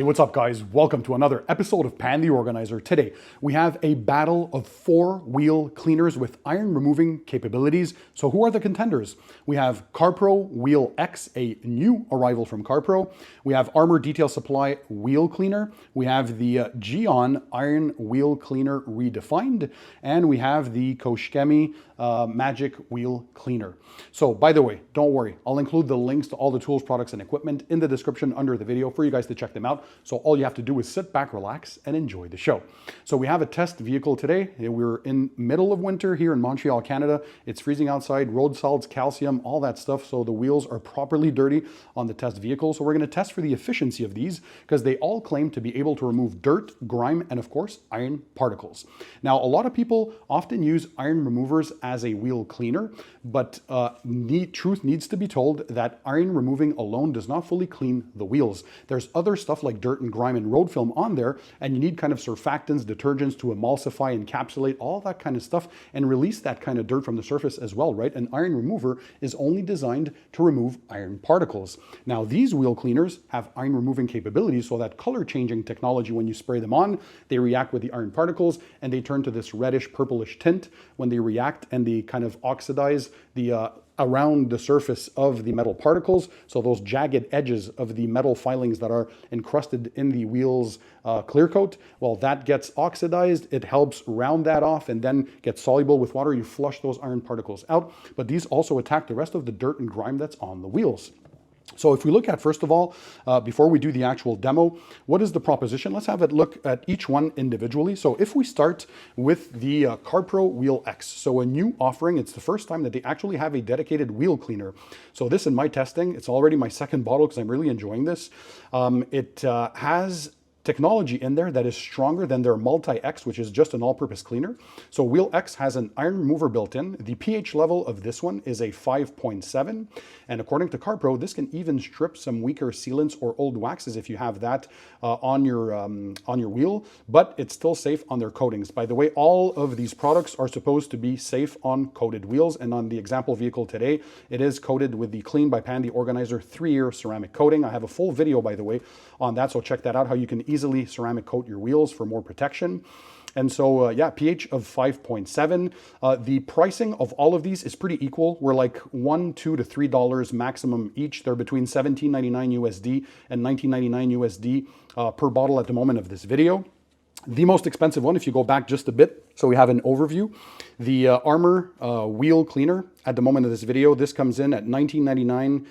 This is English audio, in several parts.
Hey, what's up guys? Welcome to another episode of Pan the Organizer. Today, we have a battle of 4 wheel cleaners with iron removing capabilities. So who are the contenders? We have CarPro WheelX, a new arrival from CarPro. We have Armour Detail Supply Wheel Cleaner. We have the Gyeon Iron Wheel Cleaner Redefined. And we have the Koch Chemie Magic Wheel Cleaner. So by the way, don't worry, I'll include the links to all the tools, products, and equipment in the description under the video for you guys to check them out. So all you have to do is sit back, relax, and enjoy the show. So we have a test vehicle today. We're in middle of winter here in Montreal, Canada. It's freezing outside, road salts, calcium, all that stuff. So the wheels are properly dirty on the test vehicle. So we're gonna test for the efficiency of these because they all claim to be able to remove dirt, grime, and of course, iron particles. Now, a lot of people often use iron removers as a wheel cleaner, but truth needs to be told that iron removing alone does not fully clean the wheels. There's other stuff like dirt and grime and road film on there, and you need kind of surfactants, detergents to emulsify, encapsulate, all that kind of stuff, and release that kind of dirt from the surface as well, right? An iron remover is only designed to remove iron particles. Now, these wheel cleaners have iron removing capabilities, so that color changing technology, when you spray them on, they react with the iron particles, and they turn to this reddish purplish tint when they react, and they kind of oxidize the around the surface of the metal particles. So those jagged edges of the metal filings that are encrusted in the wheel's clear coat, well, that gets oxidized. It helps round that off and then gets soluble with water. You flush those iron particles out, but these also attack the rest of the dirt and grime that's on the wheels. So if we look at, first of all, before we do the actual demo, what is the proposition? Let's have a look at each one individually. So if we start with the CarPro WheelX, so a new offering, it's the first time that they actually have a dedicated wheel cleaner. So this in my testing, it's already my second bottle because I'm really enjoying this. It has technology in there that is stronger than their Multi-X, which is just an all-purpose cleaner. So WheelX has an iron remover built in. The pH level of this one is a 5.7. And according to CarPro, this can even strip some weaker sealants or old waxes if you have that on your wheel, but it's still safe on their coatings. By the way, all of these products are supposed to be safe on coated wheels. And on the example vehicle today, it is coated with the Clean by Pan the Organizer 3-year ceramic coating. I have a full video, by the way, on that, so check that out, how you can easily ceramic coat your wheels for more protection. And so, yeah, pH of 5.7. The pricing of all of these is pretty equal. We're like $1, $2 to $3 maximum each. They're between $17.99 USD and $19.99 USD per bottle at the moment of this video. The most expensive one, if you go back just a bit, so we have an overview. The Armour wheel cleaner, at the moment of this video, this comes in at $18.99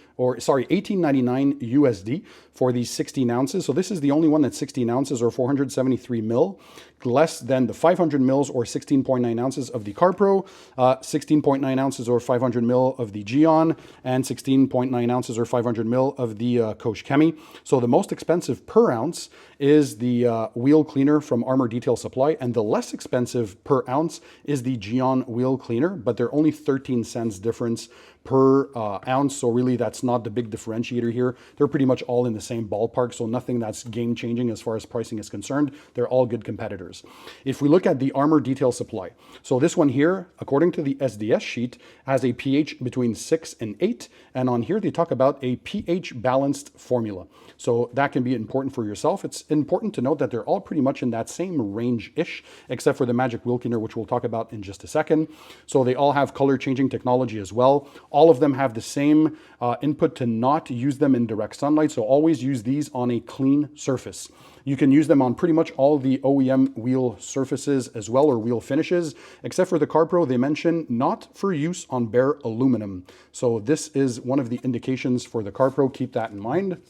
USD for these 16 ounces. So this is the only one that's 16 ounces or 473 mil, less than the 500 mils or 16.9 ounces of the CarPro, 16.9 ounces or 500 mil of the Gyeon, and 16.9 ounces or 500 mil of the Koch Chemie. So the most expensive per ounce is the wheel cleaner from Armour Detail Supply, and the less expensive per ounce is the Gyeon wheel cleaner, but they're only 13 cents difference per ounce. So really that's not the big differentiator here. They're pretty much all in the same ballpark. So nothing that's game changing as far as pricing is concerned. They're all good competitors. If we look at the Armour Detail Supply, so this one here, according to the SDS sheet, has a pH between 6 and 8. And on here, they talk about a pH balanced formula. So that can be important for yourself. It's important to note that they're all pretty much in that same range-ish, except for the Magic Wheel Cleaner, which we'll talk about in just a second. So they all have color changing technology as well. All of them have the same input to not use them in direct sunlight. So always use these on a clean surface. You can use them on pretty much all the OEM wheel surfaces as well, or wheel finishes, except for the CarPro, they mention not for use on bare aluminum. So this is one of the indications for the CarPro. Keep that in mind.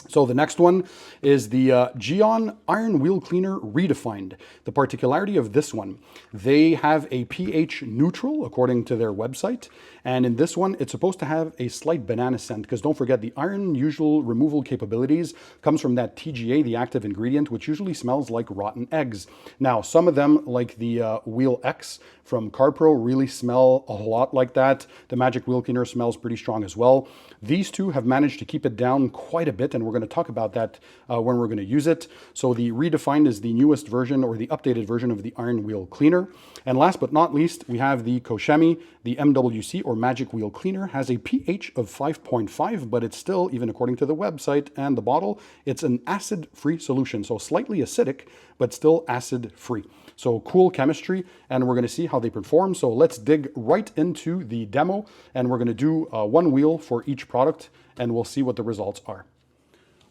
So the next one is the Gyeon Iron Wheel Cleaner Redefined. The particularity of this one, they have a pH neutral according to their website. And in this one, it's supposed to have a slight banana scent because don't forget the iron usual removal capabilities comes from that TGA, the active ingredient, which usually smells like rotten eggs. Now, some of them like the WheelX from CarPro really smell a lot like that. The Magic Wheel Cleaner smells pretty strong as well. These two have managed to keep it down quite a bit, and we're going going to talk about that when we're going to use it. So the Redefined is the newest version or the updated version of the iron wheel cleaner. And last but not least, we have the Koch Chemie, the MWC or Magic Wheel Cleaner. Has a pH of 5.5, but it's still, even according to the website and the bottle, it's an acid-free solution. So slightly acidic, but still acid-free. So cool chemistry, and we're going to see how they perform. So let's dig right into the demo, and we're going to do one wheel for each product, and we'll see what the results are.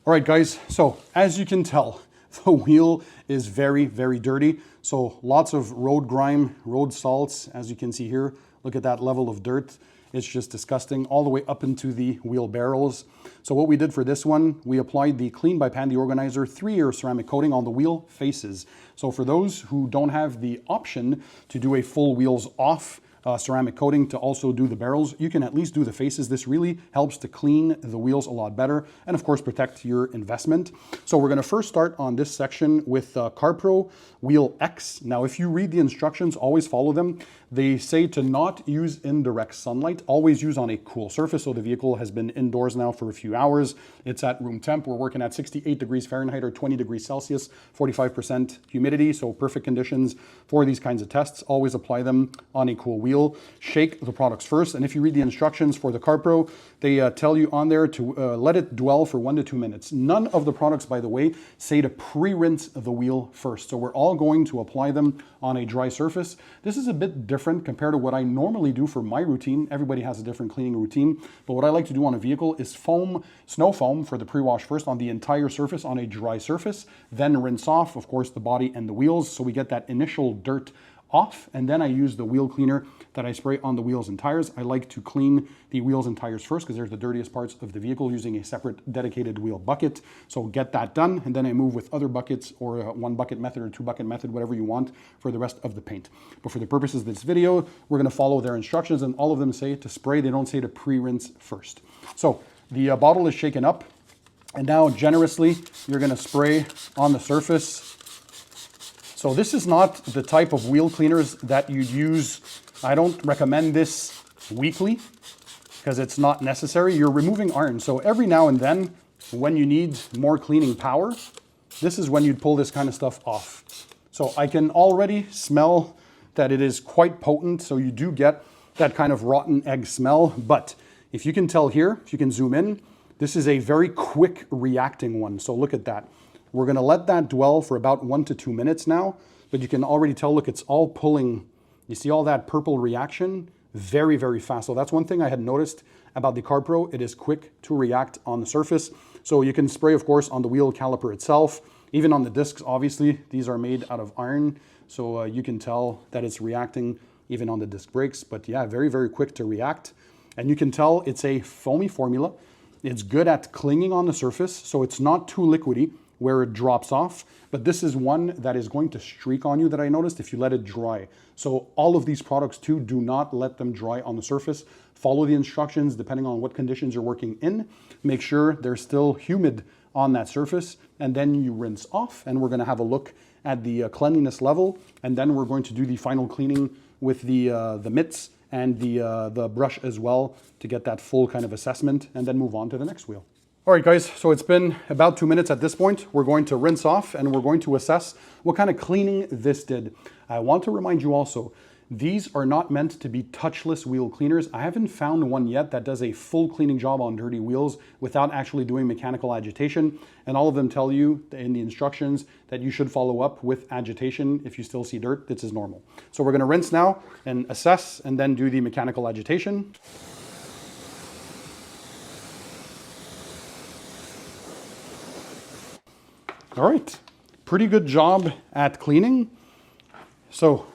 All right, guys, so as you can tell, the wheel is very, very dirty. So lots of road grime, road salts, as you can see here. Look at that level of dirt. It's just disgusting, all the way up into the wheel barrels. So what we did for this one, we applied the Clean by Pan the Organizer 3-year ceramic coating on the wheel faces. So for those who don't have the option to do a full wheels off ceramic coating to also do the barrels, you can at least do the faces. This really helps to clean the wheels a lot better and of course protect your investment. So we're going to first start on this section with CarPro WheelX. Now if you read the instructions, always follow them. They say to not use in direct sunlight, always use on a cool surface. So the vehicle has been indoors now for a few hours. It's at room temp. We're working at 68 degrees Fahrenheit or 20 degrees Celsius, 45% humidity. So perfect conditions for these kinds of tests. Always apply them on a cool wheel. Shake the products first. And if you read the instructions for the CarPro, they tell you on there to let it dwell for 1 to 2 minutes. None of the products, by the way, say to pre-rinse the wheel first. So we're all going to apply them on a dry surface. This is a bit different compared to what I normally do for my routine. Everybody has a different cleaning routine, but what I like to do on a vehicle is foam, snow foam for the pre-wash first on the entire surface on a dry surface, then rinse off, of course, the body and the wheels, so we get that initial dirt off, and then I use the wheel cleaner that I spray on the wheels and tires. I like to clean the wheels and tires first because they're the dirtiest parts of the vehicle, using a separate dedicated wheel bucket. So get that done, and then I move with other buckets or one bucket method or two bucket method, whatever you want for the rest of the paint. But for the purposes of this video, we're going to follow their instructions, and all of them say to spray. They don't say to pre-rinse first. So the bottle is shaken up, and now generously you're going to spray on the surface. So this is not the type of wheel cleaners that you'd use. I don't recommend this weekly because it's not necessary. You're removing iron. So every now and then when you need more cleaning power, this is when you'd pull this kind of stuff off. So I can already smell that it is quite potent. So you do get that kind of rotten egg smell. But if you can tell here, if you can zoom in, this is a very quick reacting one. So look at that. We're going to let that dwell for about 1 to 2 minutes now, but you can already tell, look, it's all pulling. You see all that purple reaction? Very, very fast. So that's one thing I had noticed about the CarPro. It is quick to react on the surface. So you can spray, of course, on the wheel caliper itself, even on the discs, obviously. These are made out of iron, so you can tell that it's reacting even on the disc brakes. But yeah, very, very quick to react. And you can tell it's a foamy formula. It's good at clinging on the surface, so it's not too liquidy where it drops off, but this is one that is going to streak on you that I noticed if you let it dry. So all of these products too, do not let them dry on the surface. Follow the instructions depending on what conditions you're working in. Make sure they're still humid on that surface, and then you rinse off, and we're gonna have a look at the cleanliness level, and then we're going to do the final cleaning with the mitts and the brush as well to get that full kind of assessment, and then move on to the next wheel. All right, guys, so it's been about 2 minutes at this point. We're going to rinse off and we're going to assess what kind of cleaning this did. I want to remind you also, these are not meant to be touchless wheel cleaners. I haven't found one yet that does a full cleaning job on dirty wheels without actually doing mechanical agitation. And all of them tell you in the instructions that you should follow up with agitation if you still see dirt. This is normal. So we're going to rinse now and assess and then do the mechanical agitation. All right, pretty good job at cleaning. So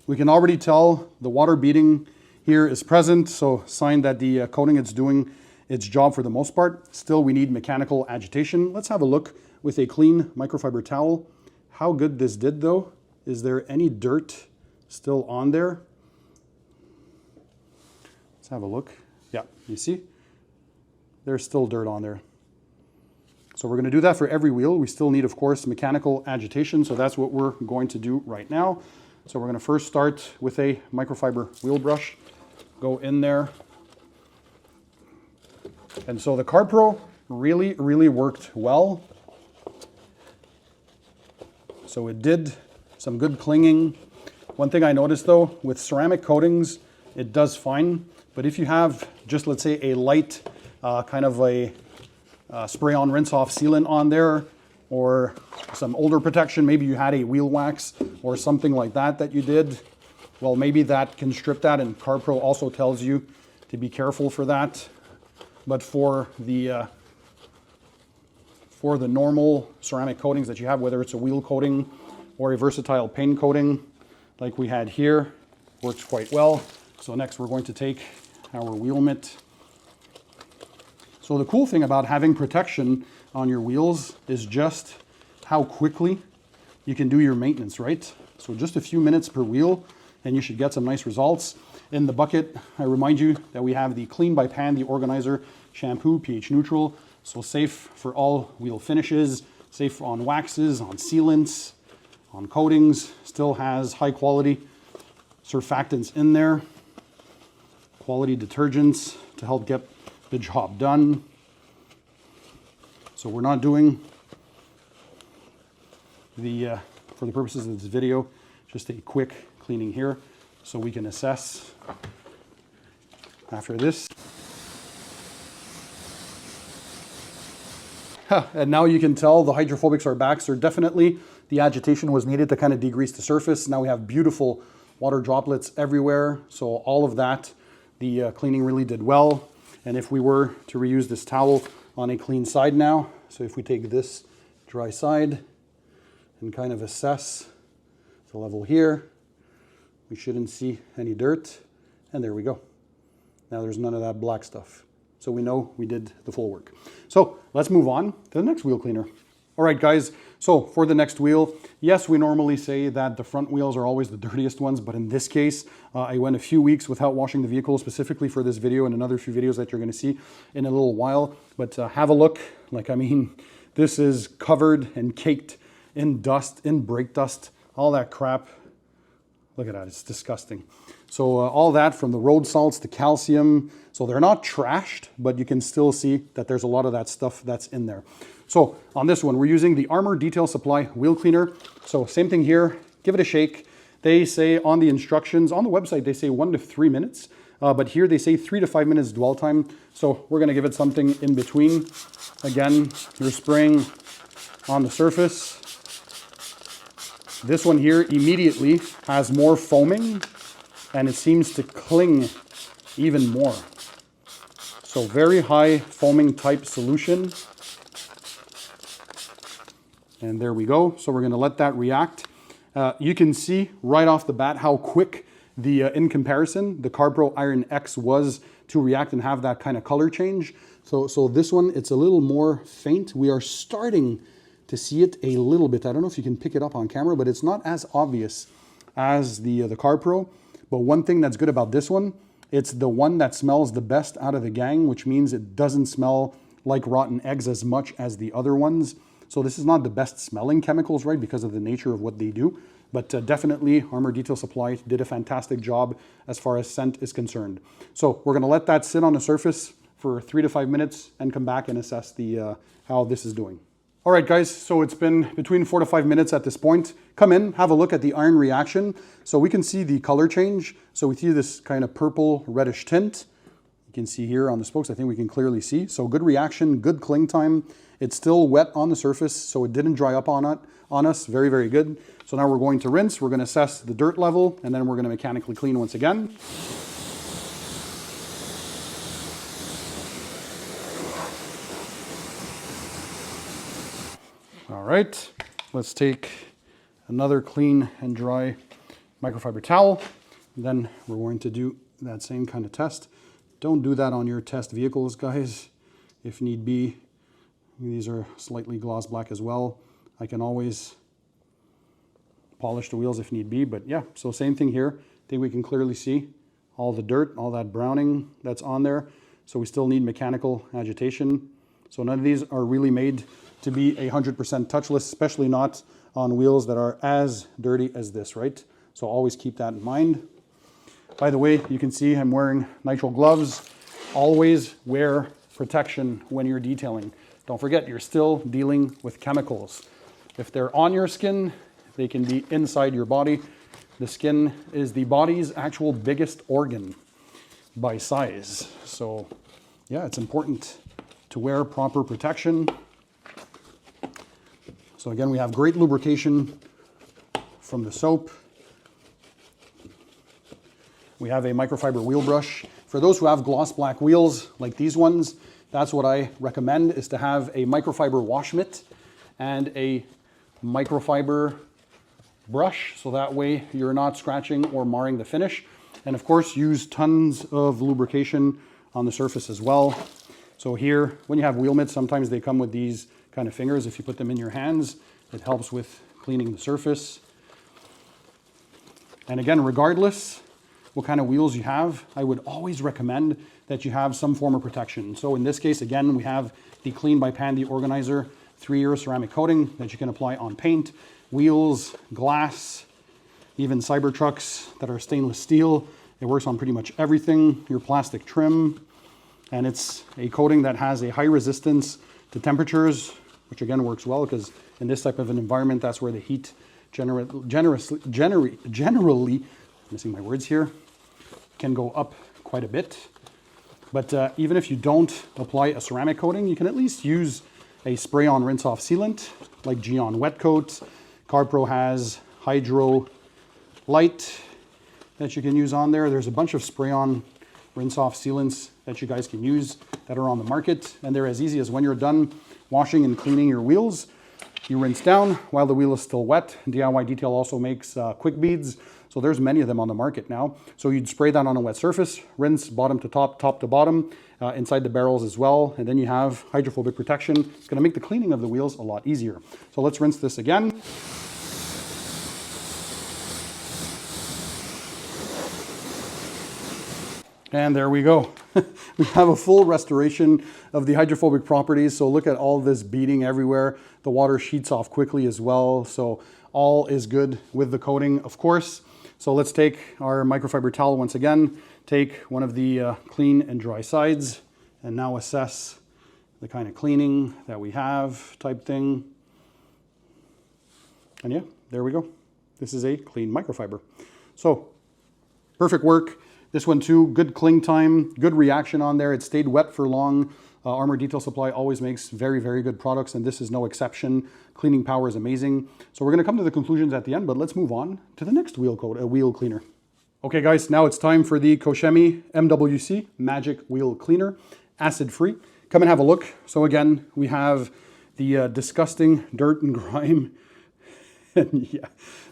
we can already tell the water beading here is present, so sign that the coating is doing its job for the most part. Still, we need mechanical agitation. Let's have a look with a clean microfiber towel. How good this did though. Is there any dirt still on there? Let's have a look. Yeah, you see? There's still dirt on there. So we're going to do that for every wheel. We still need, of course, mechanical agitation. So that's what we're going to do right now. So we're going to first start with a microfiber wheel brush. Go in there. And so the CarPro really, really worked well. So it did some good clinging. One thing I noticed though, with ceramic coatings, it does fine. But if you have just, let's say, a light kind of a spray on rinse off sealant on there, or some older protection, maybe you had a wheel wax or something like that that you did, well, maybe that can strip that, and CarPro also tells you to be careful for that. But for the normal ceramic coatings that you have, whether it's a wheel coating or a versatile paint coating like we had here, works quite well. So next we're going to take our wheel mitt. So the cool thing about having protection on your wheels is just how quickly you can do your maintenance, right? So just a few minutes per wheel and you should get some nice results. In the bucket, I remind you that we have the Clean by Pan, the organizer shampoo, pH neutral. So safe for all wheel finishes, safe on waxes, on sealants, on coatings. Still has high quality surfactants in there. Quality detergents to help get the job done. So we're not doing the, for the purposes of this video, just a quick cleaning here so we can assess after this. And now you can tell the hydrophobics are back. So definitely the agitation was needed to kind of degrease the surface. Now we have beautiful water droplets everywhere. So all of that, the cleaning really did well. And if we were to reuse this towel on a clean side now, so if we take this dry side and kind of assess the level here, we shouldn't see any dirt. And there we go. Now there's none of that black stuff. So we know we did the full work. So let's move on to the next wheel cleaner. All right, guys. So for the next wheel, yes, we normally say that the front wheels are always the dirtiest ones, but in this case, I went a few weeks without washing the vehicle specifically for this video and another few videos that you're going to see in a little while. But have a look. Like, I mean, this is covered and caked in dust, in brake dust, all that crap. Look at that, it's disgusting. So all that from the road salts, the calcium, so they're not trashed, but you can still see that there's a lot of that stuff that's in there. So on this one, we're using the Armour Detail Supply Wheel Cleaner. So same thing here, give it a shake. They say on the instructions, on the website, they say 1 to 3 minutes, but here they say 3 to 5 minutes dwell time. So we're gonna give it something in between. Again, you're spraying on the surface. This one here immediately has more foaming and it seems to cling even more. So very high foaming type solution. And there we go. So we're going to let that react. You can see right off the bat how quick the, in comparison, the CarPro Iron X was to react and have that kind of color change. So this one, it's a little more faint. We are starting to see it a little bit. I don't know if you can pick it up on camera, but it's not as obvious as the CarPro. But one thing that's good about this one, it's the one that smells the best out of the gang, which means it doesn't smell like rotten eggs as much as the other ones. So this is not the best smelling chemicals, right, because of the nature of what they do. But definitely Armour Detail Supply did a fantastic job as far as scent is concerned. So we're gonna let that sit on the surface for 3 to 5 minutes and come back and assess the how this is doing. All right, guys, so it's been between 4 to 5 minutes at this point. Come in, have a look at the iron reaction. So we can see the color change. So we see this kind of purple reddish tint. You can see here on the spokes, I think we can clearly see. So good reaction, good cling time. It's still wet on the surface, so it didn't dry up on us. Very, very good. So now we're going to rinse. We're going to assess the dirt level, and then we're going to mechanically clean once again. All right, let's take another clean and dry microfiber towel. Then we're going to do that same kind of test. Don't do that on your test vehicles, guys. If need be, these are slightly gloss black as well. I can always polish the wheels if need be, but yeah, so same thing here. I think we can clearly see all the dirt, all that browning that's on there. So we still need mechanical agitation. So none of these are really made to be 100% touchless, especially not on wheels that are as dirty as this, right? So always keep that in mind. By the way, you can see I'm wearing nitrile gloves. Always wear protection when you're detailing. Don't forget, you're still dealing with chemicals. If they're on your skin, they can be inside your body. The skin is the body's actual biggest organ by size. So yeah, it's important to wear proper protection. So again, we have great lubrication from the soap. We have a microfiber wheel brush. For those who have gloss black wheels like these ones, that's what I recommend, is to have a microfiber wash mitt and a microfiber brush, so that way you're not scratching or marring the finish. And of course, use tons of lubrication on the surface as well. So here, when you have wheel mitts, sometimes they come with these kind of fingers. If you put them in your hands, it helps with cleaning the surface. And again, regardless what kind of wheels you have, I would always recommend that you have some form of protection. So in this case, again, we have the Clean by Pandy Organizer 3-year ceramic coating that you can apply on paint, wheels, glass, even Cybertrucks that are stainless steel. It works on pretty much everything, your plastic trim. And it's a coating that has a high resistance to temperatures, which again works well because in this type of an environment, that's where the heat generally, missing my words here, can go up quite a bit. But even if you don't apply a ceramic coating, you can at least use a spray-on rinse-off sealant like Gyeon Wet Coat. CarPro has Hydro Light that you can use on there. There's a bunch of spray-on rinse-off sealants that you guys can use that are on the market, and they're as easy as when you're done washing and cleaning your wheels, you rinse down while the wheel is still wet. DIY Detail also makes quick beads, so there's many of them on the market now. So you'd spray that on a wet surface, rinse bottom to top, top to bottom, inside the barrels as well, and then you have hydrophobic protection. It's gonna make the cleaning of the wheels a lot easier. So let's rinse this again. And there we go. We have a full restoration of the hydrophobic properties. So look at all this beading everywhere. The water sheets off quickly as well. So all is good with the coating, of course. So let's take our microfiber towel once again, take one of the clean and dry sides, and now assess the kind of cleaning that we have type thing. And yeah, there we go. This is a clean microfiber. So perfect work. This one too, good cling time, good reaction on there. It stayed wet for long. Armour Detail Supply always makes very, very good products, and this is no exception. Cleaning power is amazing. So we're gonna come to the conclusions at the end, but let's move on to the next wheel cleaner. Okay guys, now it's time for the Koch Chemie MWC Magic Wheel Cleaner, acid-free. Come and have a look. So again, we have the disgusting dirt and grime. And yeah,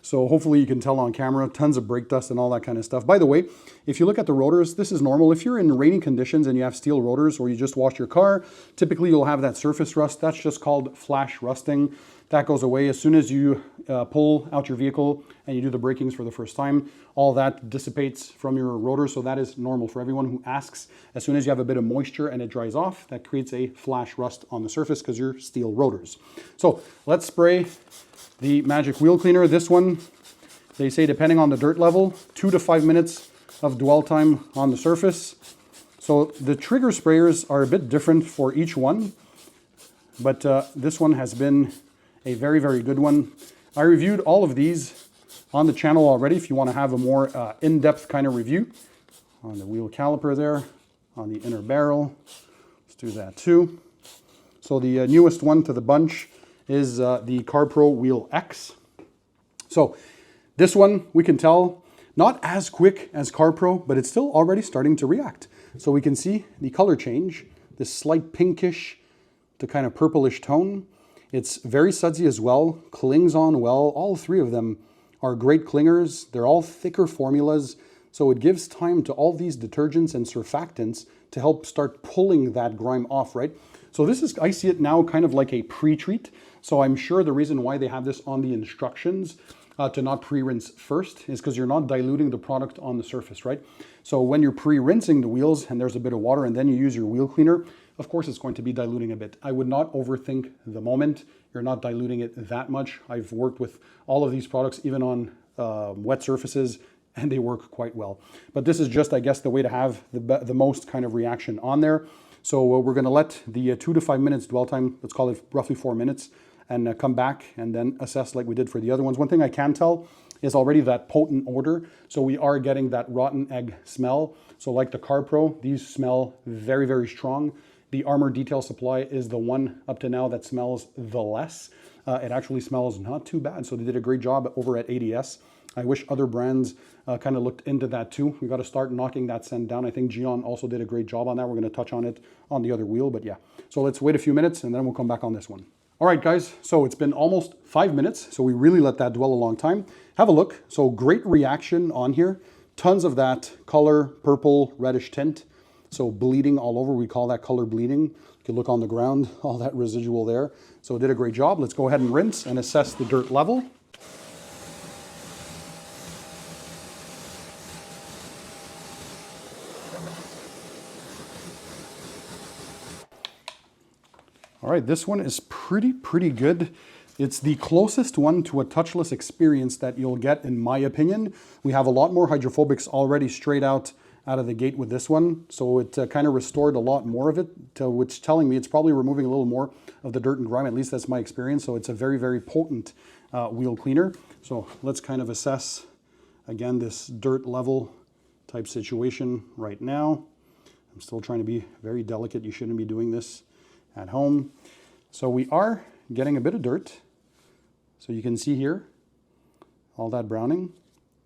so hopefully you can tell on camera, tons of brake dust and all that kind of stuff. By the way, if you look at the rotors, this is normal. If you're in rainy conditions and you have steel rotors or you just wash your car, typically you'll have that surface rust. That's just called flash rusting. That goes away as soon as you pull out your vehicle and you do the brakings for the first time. All that dissipates from your rotor, so that is normal for everyone who asks. As soon as you have a bit of moisture and it dries off, that creates a flash rust on the surface because you're steel rotors. So let's spray the Magic Wheel Cleaner. This one, they say depending on the dirt level, 2 to 5 minutes of dwell time on the surface. So the trigger sprayers are a bit different for each one, but this one has been a very, very good one. I reviewed all of these on the channel already if you want to have a more in-depth kind of review. On the wheel caliper there, on the inner barrel. Let's do that too. So the newest one to the bunch is the CarPro WheelX. So this one, we can tell, not as quick as CarPro, but it's still already starting to react. So we can see the color change, this slight pinkish to kind of purplish tone. It's very sudsy as well, clings on well. All three of them are great clingers. They're all thicker formulas, so it gives time to all these detergents and surfactants to help start pulling that grime off, right? So this is, I see it now kind of like a pre-treat. So I'm sure the reason why they have this on the instructions to not pre-rinse first is because you're not diluting the product on the surface, right? So when you're pre-rinsing the wheels and there's a bit of water and then you use your wheel cleaner, of course it's going to be diluting a bit. I would not overthink the moment. You're not diluting it that much. I've worked with all of these products, even on wet surfaces, and they work quite well. But this is just, I guess, the way to have the most kind of reaction on there. So we're going to let the 2 to 5 minutes dwell time, let's call it roughly 4 minutes, and come back and then assess like we did for the other ones. One thing I can tell is already that potent odor. So we are getting that rotten egg smell. So like the CarPro, these smell very, very strong. The Armour Detail Supply is the one up to now that smells the less. It actually smells not too bad. So they did a great job over at ADS. I wish other brands kind of looked into that too. We got to start knocking that scent down. I think Gyeon also did a great job on that. We're going to touch on it on the other wheel, but yeah. So let's wait a few minutes and then we'll come back on this one. All right, guys, so it's been almost 5 minutes. So we really let that dwell a long time. Have a look. So great reaction on here. Tons of that color, purple, reddish tint. So bleeding all over, we call that color bleeding. You can look on the ground, all that residual there. So it did a great job. Let's go ahead and rinse and assess the dirt level. All right, this one is pretty good. It's the closest one to a touchless experience that you'll get, in my opinion. We have a lot more hydrophobics already straight out of the gate with this one. So it kind of restored a lot more of it, which telling me it's probably removing a little more of the dirt and grime. At least that's my experience. So it's a very potent wheel cleaner. So let's kind of assess, again, this dirt level type situation right now. I'm still trying to be very delicate. You shouldn't be doing this at home. So we are getting a bit of dirt. So you can see here, all that browning.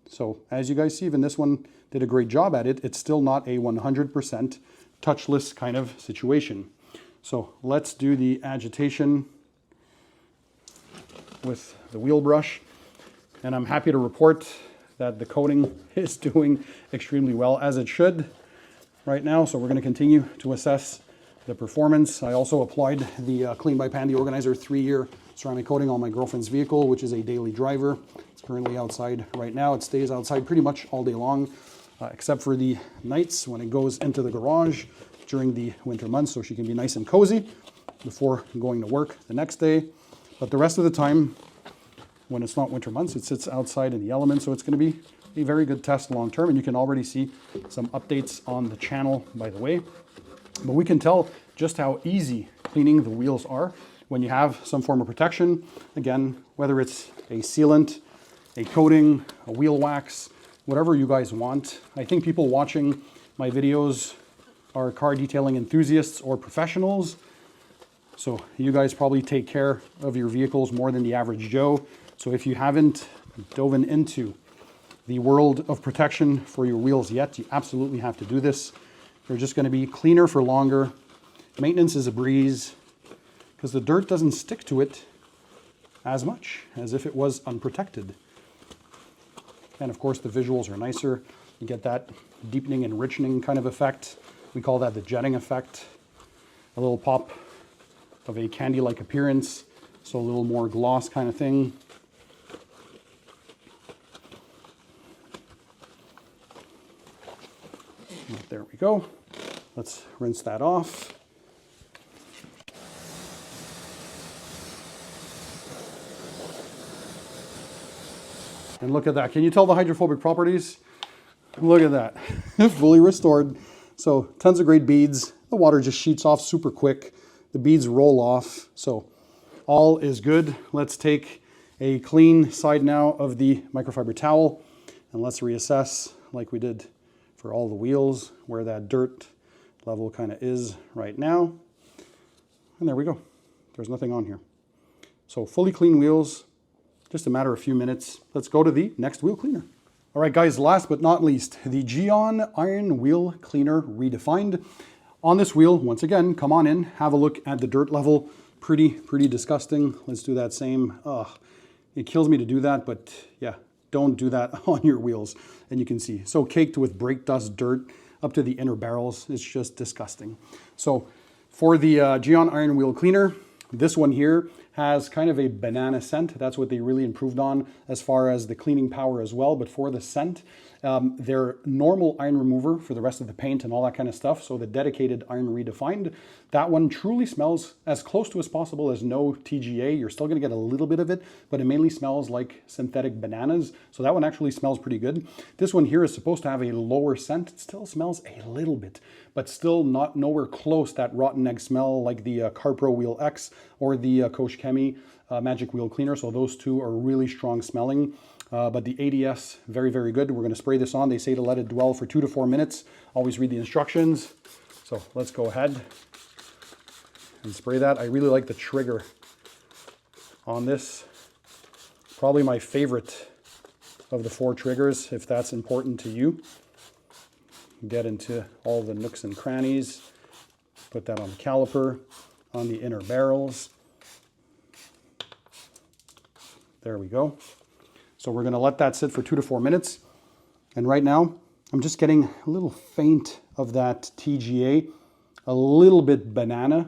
So as you guys see, even this one did a great job at it. It's still not a 100% touchless kind of situation. So let's do the agitation with the wheel brush. And I'm happy to report that the coating is doing extremely well, as it should right now. So we're going to continue to assess the performance. I also applied the Clean by Pandy Organizer 3-year ceramic coating on my girlfriend's vehicle, which is a daily driver. It's currently outside right now. It stays outside pretty much all day long, except for the nights when it goes into the garage during the winter months, so she can be nice and cozy before going to work the next day. But the rest of the time, when it's not winter months, it sits outside in the elements, so it's going to be a very good test long term, and you can already see some updates on the channel, by the way. But we can tell just how easy cleaning the wheels are when you have some form of protection. Again, whether it's a sealant, a coating, a wheel wax, whatever you guys want. I think people watching my videos are car detailing enthusiasts or professionals. So you guys probably take care of your vehicles more than the average Joe. So if you haven't dove into the world of protection for your wheels yet, you absolutely have to do this. They're just going to be cleaner for longer. Maintenance is a breeze because the dirt doesn't stick to it as much as if it was unprotected. And of course the visuals are nicer. You get that deepening and enriching kind of effect. We call that the jetting effect. A little pop of a candy-like appearance, so a little more gloss kind of thing. There we go. Let's rinse that off. And look at that. Can you tell the hydrophobic properties? Look at that. Fully restored. So tons of great beads. The water just sheets off super quick. The beads roll off. So all is good. Let's take a clean side now of the microfiber towel and let's reassess like we did for all the wheels where that dirt level kind of is right now. And there we go. There's nothing on here. So fully clean wheels, just a matter of a few minutes. Let's go to the next wheel cleaner. All right, guys, last but not least, the Gyeon Iron Wheel Cleaner Redefined. On this wheel, once again, come on in, have a look at the dirt level. Pretty disgusting. Let's do that same. It kills me to do that, but yeah, don't do that on your wheels. And you can see, so caked with brake dust, dirt, up to the inner barrels. It's just disgusting. So for the Gyeon Iron Wheel Cleaner, this one here has kind of a banana scent. That's what they really improved on as far as the cleaning power as well. But for the scent, their normal iron remover for the rest of the paint and all that kind of stuff, so the dedicated iron Redefined, that one truly smells as close to as possible as no TGA. You're still going to get a little bit of it, but it mainly smells like synthetic bananas. So that one actually smells pretty good. This one here is supposed to have a lower scent. It still smells a little bit, but still not nowhere close that rotten egg smell like the CarPro WheelX or the Koch Chemie Magic Wheel Cleaner. So those two are really strong smelling. But the ADS, very, very good. We're going to spray this on. They say to let it dwell for 2 to 4 minutes. Always read the instructions. So let's go ahead and spray that. I really like the trigger on this. Probably my favorite of the 4 triggers, if that's important to you. Get into all the nooks and crannies. Put that on the caliper, on the inner barrels. There we go. So we're going to let that sit for 2 to 4 minutes. And right now, I'm just getting a little faint of that TGA, a little bit banana.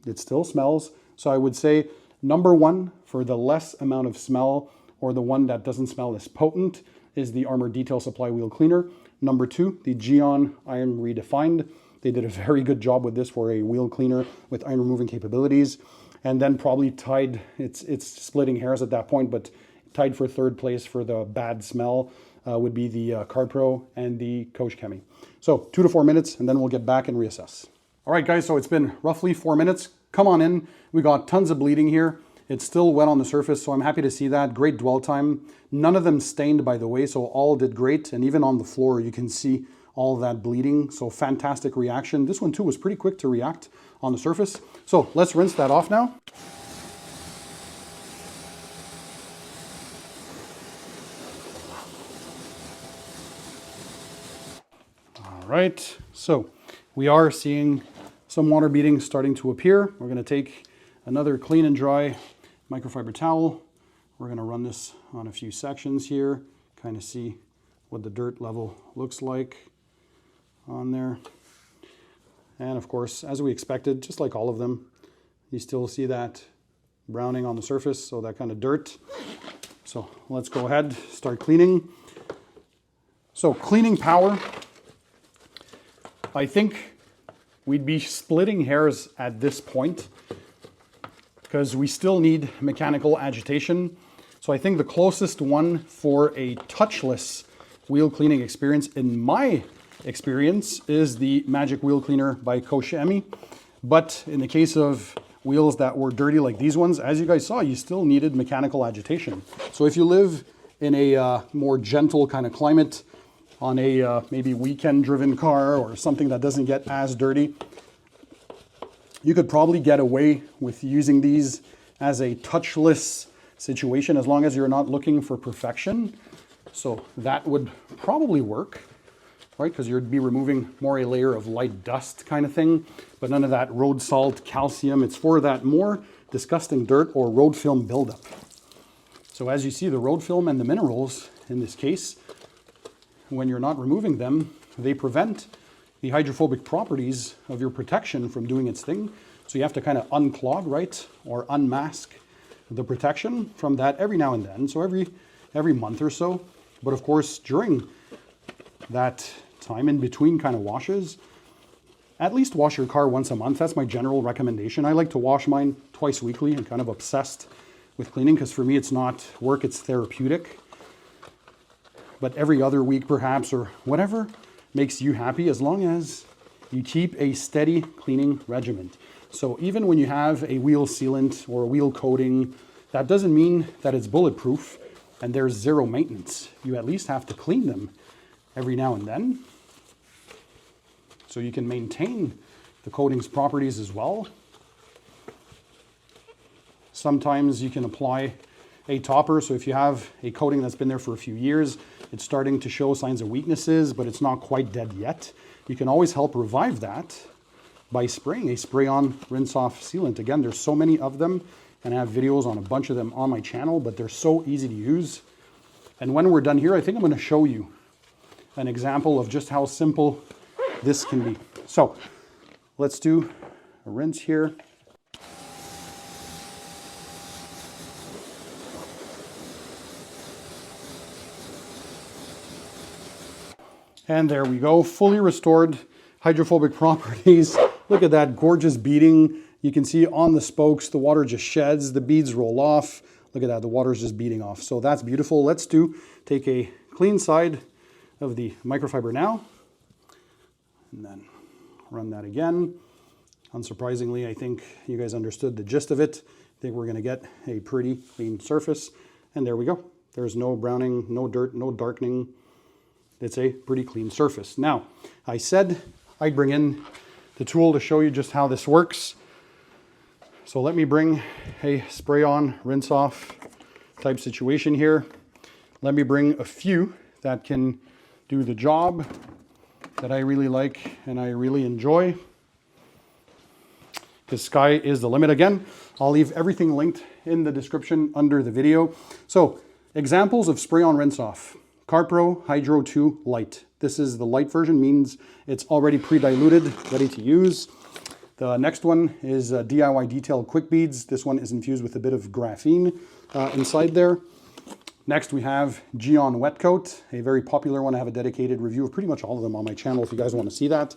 It still smells. So I would say number 1 for the less amount of smell, or the one that doesn't smell as potent, is the Armour Detail Supply Wheel Cleaner. Number 2, the Gyeon Iron Redefined. They did a very good job with this for a wheel cleaner with iron removing capabilities. And then probably tied, it's splitting hairs at that point, but tied for 3rd place for the bad smell would be the CarPro and the Koch Chemie. So 2 to 4 minutes, and then we'll get back and reassess. All right, guys, so it's been roughly 4 minutes. Come on in. We got tons of bleeding here. It's still wet on the surface, so I'm happy to see that. Great dwell time. None of them stained, by the way, so all did great. And even on the floor, you can see all that bleeding. So fantastic reaction. This one too was pretty quick to react on the surface. So let's rinse that off now. All right, so we are seeing some water beading starting to appear. We're going to take another clean and dry microfiber towel. We're going to run this on a few sections here, kind of see what the dirt level looks like on there. And of course, as we expected, just like all of them, you still see that browning on the surface, so that kind of dirt. So let's go ahead, start cleaning. So cleaning power, I think we'd be splitting hairs at this point because we still need mechanical agitation. So I think the closest one for a touchless wheel cleaning experience, in my experience, is the Magic Wheel Cleaner by Koch Chemie. But in the case of wheels that were dirty like these ones, as you guys saw, you still needed mechanical agitation. So if you live in a more gentle kind of climate, on a maybe weekend driven car or something that doesn't get as dirty, you could probably get away with using these as a touchless situation as long as you're not looking for perfection. So that would probably work, right? Because you'd be removing more a layer of light dust kind of thing, but none of that road salt, calcium. It's for that more disgusting dirt or road film buildup. So as you see, the road film and the minerals in this case, when you're not removing them, they prevent the hydrophobic properties of your protection from doing its thing. So you have to kind of unclog, right? Or unmask the protection from that every now and then. So every month or so. But of course, during that time in between kind of washes, at least wash your car once a month. That's my general recommendation. I like to wash mine twice weekly. I'm kind of obsessed with cleaning because for me, it's not work, it's therapeutic. But every other week perhaps, or whatever makes you happy, as long as you keep a steady cleaning regimen. So even when you have a wheel sealant or a wheel coating, that doesn't mean that it's bulletproof and there's zero maintenance. You at least have to clean them every now and then so you can maintain the coating's properties as well. Sometimes you can apply a topper. So if you have a coating that's been there for a few years, it's starting to show signs of weaknesses, but it's not quite dead yet, you can always help revive that by spraying a spray-on rinse-off sealant. Again, there's so many of them, and I have videos on a bunch of them on my channel, but they're so easy to use. And when we're done here, I think I'm going to show you an example of just how simple this can be. So let's do a rinse here. And there we go, fully restored hydrophobic properties. Look at that gorgeous beading. You can see on the spokes, the water just sheds, the beads roll off. Look at that, the water's just beading off. So that's beautiful. Let's take a clean side of the microfiber now, and then run that again. Unsurprisingly, I think you guys understood the gist of it. I think we're gonna get a pretty clean surface. And there we go. There's no browning, no dirt, no darkening. It's a pretty clean surface. Now, I said I'd bring in the tool to show you just how this works. So let me bring a spray on, rinse off type situation here. Let me bring a few that can do the job that I really like and I really enjoy. The sky is the limit again. I'll leave everything linked in the description under the video. So examples of spray on, rinse off. CarPro Hydro 2 Light. This is the light version, means it's already pre-diluted, ready to use. The next one is DIY Detail Quick Beads. This one is infused with a bit of graphene inside there. Next we have Gyeon Wet Coat, a very popular one. I have a dedicated review of pretty much all of them on my channel if you guys want to see that.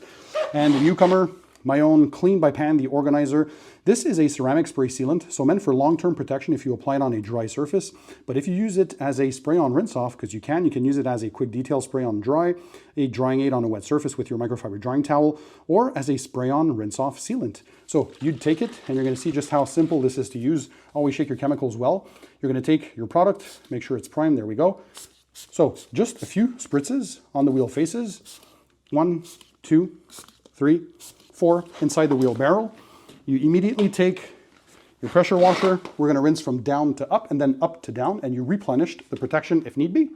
And a newcomer, my own Clean by Pan, the organizer. This is a ceramic spray sealant, so meant for long-term protection if you apply it on a dry surface. But if you use it as a spray-on rinse-off, because you can use it as a quick detail spray on dry, a drying aid on a wet surface with your microfiber drying towel, or as a spray-on rinse-off sealant. So you'd take it, and you're going to see just how simple this is to use. Always shake your chemicals well. You're going to take your product, make sure it's primed. There we go. So just a few spritzes on the wheel faces. 1, 2, 3, 4 inside the wheel barrel. You immediately take your pressure washer. We're going to rinse from down to up and then up to down, and you replenished the protection if need be.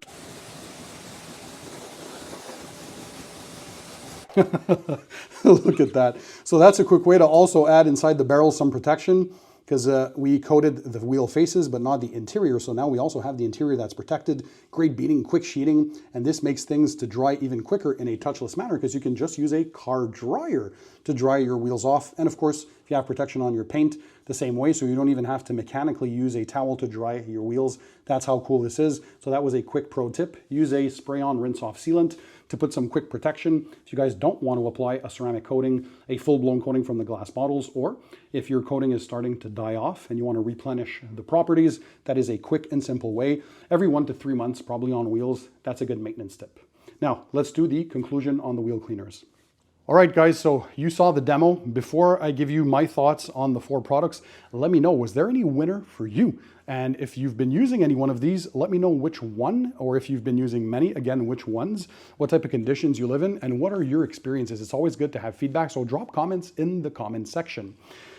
Look at that. So that's a quick way to also add inside the barrel some protection, because we coated the wheel faces but not the interior, so now we also have the interior that's protected. Great beading, quick sheeting, and this makes things to dry even quicker in a touchless manner, because you can just use a car dryer to dry your wheels off. And of course, if you have protection on your paint, the same way, so you don't even have to mechanically use a towel to dry your wheels. That's how cool this is. So that was a quick pro tip. Use a spray-on rinse-off sealant to put some quick protection if you guys don't want to apply a ceramic coating, a full-blown coating from the glass bottles, or if your coating is starting to die off and you want to replenish the properties. That is a quick and simple way. Every 1 to 3 months, probably on wheels. That's a good maintenance tip. Now, let's do the conclusion on the wheel cleaners. All right, guys, so you saw the demo. Before I give you my thoughts on the 4 products, let me know, was there any winner for you? And if you've been using any one of these, let me know which one, or if you've been using many, again, which ones, what type of conditions you live in, and what are your experiences. It's always good to have feedback, so drop comments in the comment section.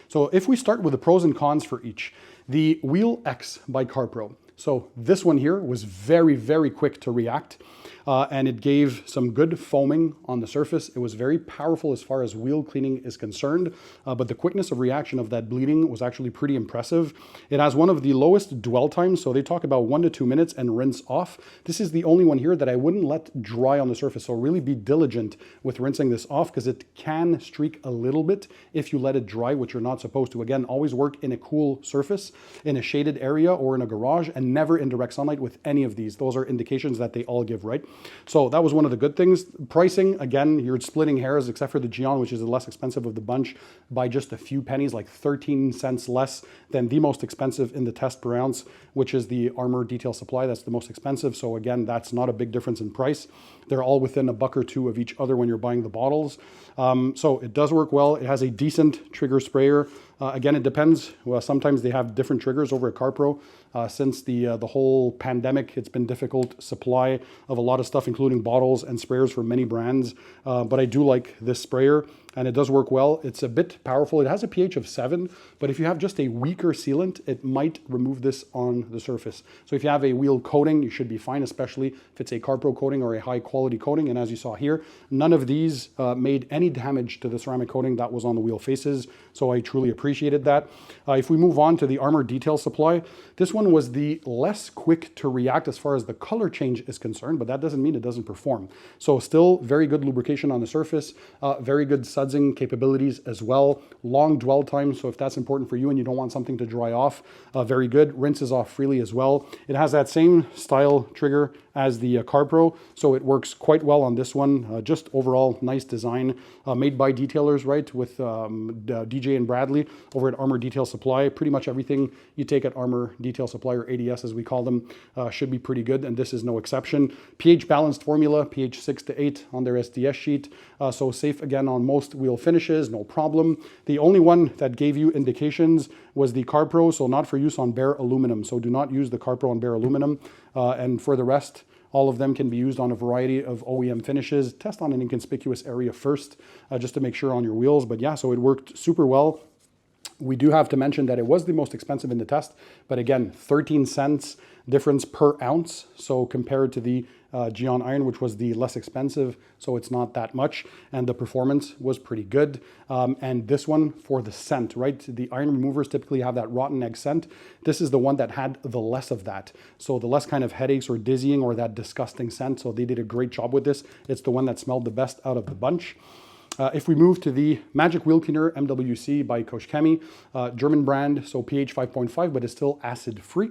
So if we start with the pros and cons for each, the WheelX by CarPro. So this one here was very, very quick to react. And it gave some good foaming on the surface. It was very powerful as far as wheel cleaning is concerned, but the quickness of reaction of that bleeding was actually pretty impressive. It has one of the lowest dwell times, so they talk about 1 to 2 minutes and rinse off. This is the only one here that I wouldn't let dry on the surface, so really be diligent with rinsing this off, because it can streak a little bit if you let it dry, which you're not supposed to. Again, always work in a cool surface, in a shaded area or in a garage, and never in direct sunlight with any of these. Those are indications that they all give, right? So that was one of the good things. Pricing, again, you're splitting hairs, except for the Gyeon, which is the less expensive of the bunch, by just a few pennies, like 13 cents less than the most expensive in the test per ounce, which is the Armour Detail Supply. That's the most expensive. So again, that's not a big difference in price. They're all within $1 or $2 of each other when you're buying the bottles. So it does work well. It has a decent trigger sprayer. Again, it depends. Well, sometimes they have different triggers over at CarPro. Since the whole pandemic, it's been difficult supply of a lot of stuff, including bottles and sprayers for many brands. But I do like this sprayer, and it does work well. It's a bit powerful. It has a pH of 7, but if you have just a weaker sealant, it might remove this on the surface. So if you have a wheel coating, you should be fine, especially if it's a CarPro coating or a high quality coating. And as you saw here, none of these made any damage to the ceramic coating that was on the wheel faces. So I truly appreciated that. If we move on to the Armour Detail Supply, this one was the less quick to react as far as the color change is concerned, but that doesn't mean it doesn't perform. So still very good lubrication on the surface, very good sudsing capabilities as well, long dwell time. So if that's important for you and you don't want something to dry off, very good. Rinses off freely as well. It has that same style trigger as the CarPro, so it works quite well on this one. Just overall nice design, made by detailers, right, with DJ and Bradley over at Armour Detail Supply. Pretty much everything you take at Armour Detail Supply, or ADS as we call them, should be pretty good, and this is no exception. pH balanced formula, pH 6 to 8 on their SDS sheet, so safe again on most wheel finishes, no problem. The only one that gave you indications was the CarPro, so not for use on bare aluminum, so do not use the CarPro on bare aluminum. And for the rest, all of them can be used on a variety of OEM finishes. Test on an inconspicuous area first, just to make sure on your wheels. But yeah, so it worked super well. We do have to mention that it was the most expensive in the test, but again, 13 cents difference per ounce. So compared to the Gyeon iron, which was the less expensive, so it's not that much, and the performance was pretty good. And this one for the scent, right? The iron removers typically have that rotten egg scent. This is the one that had the less of that. So the less kind of headaches or dizzying or that disgusting scent. So they did a great job with this. It's the one that smelled the best out of the bunch. If we move to the Magic Wheel Cleaner MWC by Koch Chemie, German brand, so pH 5.5, but it's still acid-free.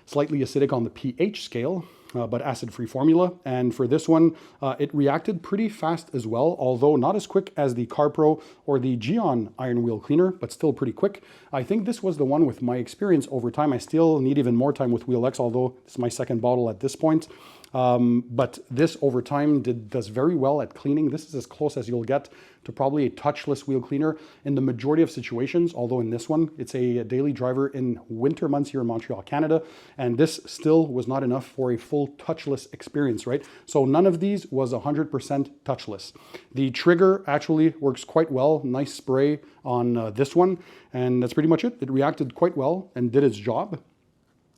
Slightly acidic on the pH scale, but acid-free formula. And for this one, it reacted pretty fast as well, although not as quick as the CarPro or the Gyeon iron wheel cleaner, but still pretty quick. I think this was the one with my experience over time. I still need even more time with WheelX, although it's my second bottle at this point. But this over time does very well at cleaning. This is as close as you'll get to probably a touchless wheel cleaner in the majority of situations, although in this one, it's a daily driver in winter months here in Montreal, Canada, and this still was not enough for a full touchless experience, right? So none of these was 100% touchless. The trigger actually works quite well, nice spray on this one, and that's pretty much it. It reacted quite well and did its job.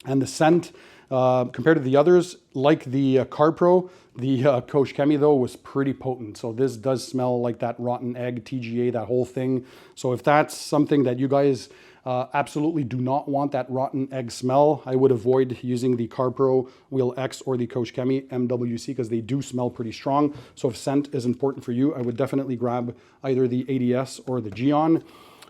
And the scent, compared to the others, like the CarPro, the Koch Chemie though was pretty potent. So this does smell like that rotten egg, TGA, that whole thing. So if that's something that you guys absolutely do not want, that rotten egg smell, I would avoid using the CarPro WheelX or the Koch Chemie MWC because they do smell pretty strong. So if scent is important for you, I would definitely grab either the ADS or the Gyeon.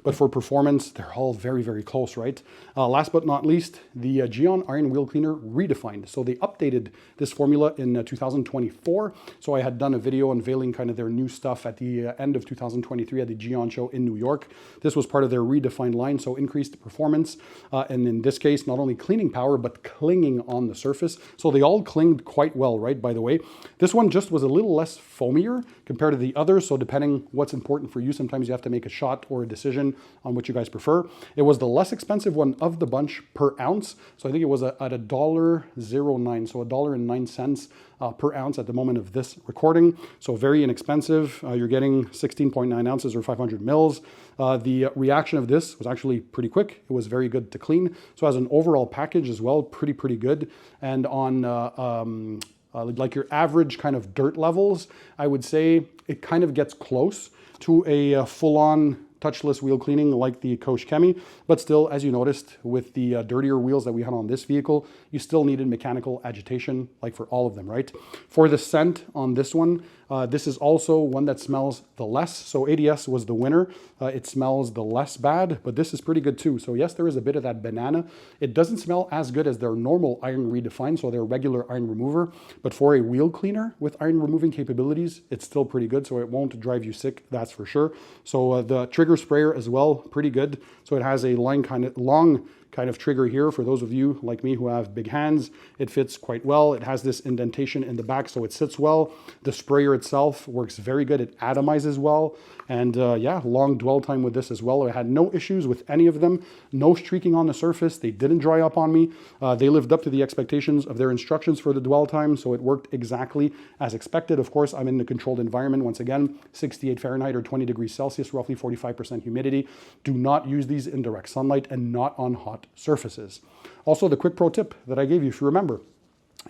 But for performance, they're all very, very close, right? Last but not least, the Gyeon Iron Wheel Cleaner Redefined. So they updated this formula in 2024. So I had done a video unveiling kind of their new stuff at the end of 2023 at the Gyeon show in New York. This was part of their Redefined line, so increased performance. And in this case, not only cleaning power, but clinging on the surface. So they all clinged quite well, right, by the way. This one just was a little less foamier compared to the others. So depending what's important for you, sometimes you have to make a shot or a decision on what you guys prefer. It was the less expensive one of the bunch per ounce. So I think it was at $1.09, so $1.09 per ounce at the moment of this recording. So very inexpensive. You're getting 16.9 ounces or 500 mils. The reaction of this was actually pretty quick. It was very good to clean. So as an overall package as well, pretty good. And on like your average kind of dirt levels, I would say it kind of gets close to a full-on touchless wheel cleaning like the Koch Chemie, but still, as you noticed with the dirtier wheels that we had on this vehicle, you still needed mechanical agitation like for all of them, right? For the scent on this one, this is also one that smells the less. So ADS was the winner. It smells the less bad, but this is pretty good too. So yes, there is a bit of that banana. It doesn't smell as good as their normal iron redefined, so their regular iron remover, but for a wheel cleaner with iron removing capabilities, it's still pretty good. So it won't drive you sick, that's for sure. So the trigger sprayer as well, pretty good. So it has a long kind of trigger here for those of you like me who have big hands. It fits quite well. It has this indentation in the back, so it sits well. The sprayer itself works very good. It atomizes well. And yeah, long dwell time with this as well. I had no issues with any of them. No streaking on the surface. They didn't dry up on me. They lived up to the expectations of their instructions for the dwell time, so it worked exactly as expected. Of course, I'm in the controlled environment. Once again, 68 Fahrenheit or 20 degrees Celsius, roughly 45% humidity. Do not use these in direct sunlight and not on hot surfaces. Also, the quick pro tip that I gave you, if you remember,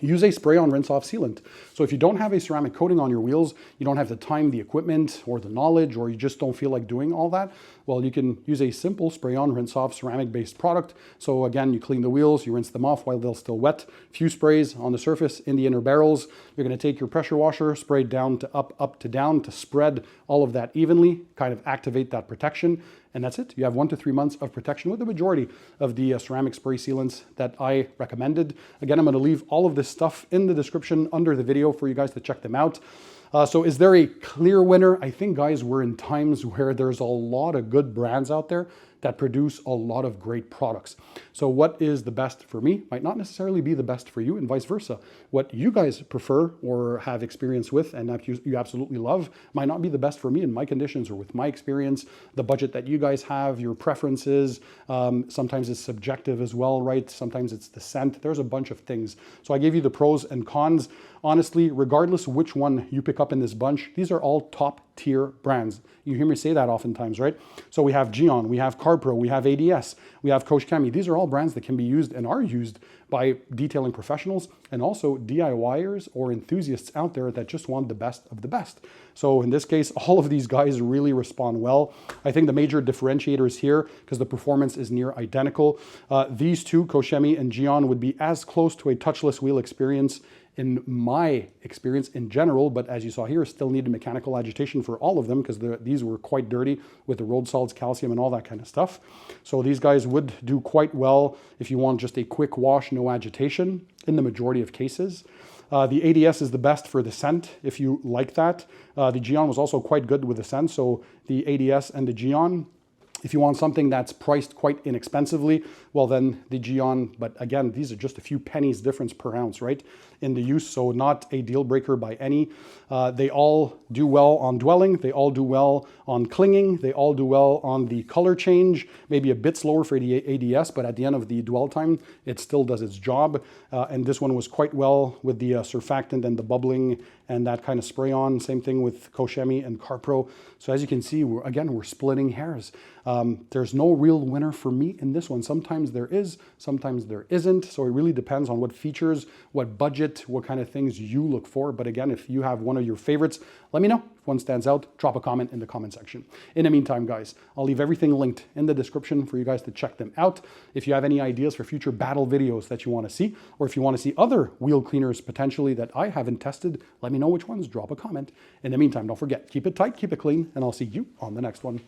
use a spray-on rinse-off sealant. So if you don't have a ceramic coating on your wheels, you don't have the time, the equipment, or the knowledge, or you just don't feel like doing all that, well, you can use a simple spray-on rinse-off ceramic-based product. So again, you clean the wheels, you rinse them off while they're still wet. Few sprays on the surface in the inner barrels. You're going to take your pressure washer, spray down to up to down to spread all of that evenly, kind of activate that protection. And that's it. You have 1 to 3 months of protection with the majority of the ceramic spray sealants that I recommended. Again, I'm going to leave all of this this stuff in the description under the video for you guys to check them out. So is there a clear winner? I think, guys, we're in times where there's a lot of good brands out there that produce a lot of great products. So what is the best for me might not necessarily be the best for you, and vice versa. What you guys prefer or have experience with and that you absolutely love might not be the best for me in my conditions or with my experience, the budget that you guys have, your preferences. Sometimes it's subjective as well, right? Sometimes it's the scent. There's a bunch of things. So I gave you the pros and cons. Honestly, regardless which one you pick up in this bunch, these are all top tier brands. You hear me say that oftentimes, right? So we have Gyeon, we have CarPro, we have ADS, we have Koch Chemie. These are all brands that can be used and are used by detailing professionals and also DIYers or enthusiasts out there that just want the best of the best. So in this case, all of these guys really respond well. I think the major differentiators here, because the performance is near identical, these two, Koch Chemie and Gyeon, would be as close to a touchless wheel experience in my experience in general, but as you saw here, still needed mechanical agitation for all of them because these were quite dirty with the road salts, calcium, and all that kind of stuff. So these guys would do quite well if you want just a quick wash, no agitation in the majority of cases. The ADS is the best for the scent if you like that. The Gyeon was also quite good with the scent, so the ADS and the Gyeon. If you want something that's priced quite inexpensively, well then the Gyeon, but again, these are just a few pennies difference per ounce, right, in the use, so not a deal breaker by any. They all do well on dwelling, they all do well on clinging, they all do well on the color change, maybe a bit slower for the ADS, but at the end of the dwell time, it still does its job. And this one was quite well with the surfactant and the bubbling and that kind of spray on. Same thing with Koch Chemie and CarPro. So as you can see, we're splitting hairs. There's no real winner for me in this one. Sometimes there is, sometimes there isn't. So it really depends on what features, what budget, what kind of things you look for. But again, if you have one of your favorites, let me know. If one stands out, drop a comment in the comment section. In the meantime, guys, I'll leave everything linked in the description for you guys to check them out. If you have any ideas for future battle videos that you want to see, or if you want to see other wheel cleaners potentially that I haven't tested, let me know which ones, drop a comment. In the meantime, don't forget, keep it tight, keep it clean, and I'll see you on the next one.